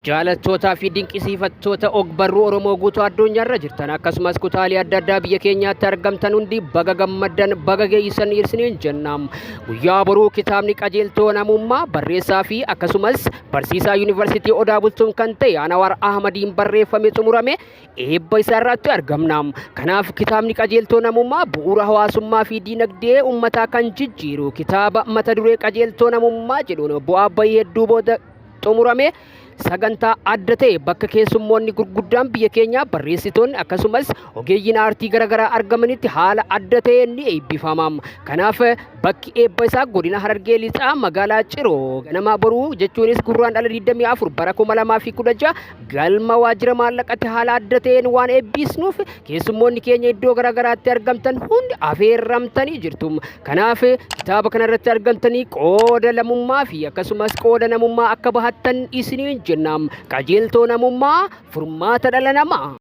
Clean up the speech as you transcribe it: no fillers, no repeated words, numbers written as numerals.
Jaalattoota fi dinqisiifattoota og-barruu Oromoo guutuu addunyaarra jirtan akkasumas kutaalee adda addaa biyya keenyaatti argamtan hundi baga gammaddan baga geessan isiniin jennam. Guyyaa boruu kitaabni qajeeltoo namummaa barreessaa fi akkasumas barsiisaa yuunivarsiitii Odaa Bultuum kan ta'e Anwaar Ahmadiin barreeffame xumurame eebba isaa irratti argamna. Kanaaf kitaabni qajeeltoo namummaa bu'uura hawaasummaa fi diinagdee uummataa kan jijjiiru kitaaba mata duree qajeeltoo namummaa jedhuun bu'aa bahii hedduu booda xumurame. Sagantaa adda ta'e bakka keessummoonni gurguddaan biyya keenyaa barreessitoonni akkasumas ogeeyyiin aartii garaagaraa argamanitti haala adda ta'een ni eebbifama. Kanaaf bakki eebba isaa godina Harargee Lixaa magaalaa Ciroo ganama boruu jechuunis gurraandhala 24 bara 2016 galma waajjira maallaqatti haala adda ta'een waan eebbisnuuf keessummoonni keenya iddoo garaagaraatti argamtan hundi affeerramtanii jirtu. Kanaaf kitaaba kanarratti argamtanii qooda lammummaa fi akkasumas qooda namummaa akka bahattan isiniin jennam. Qajeeltoo namummaa furmaata dhala namaa.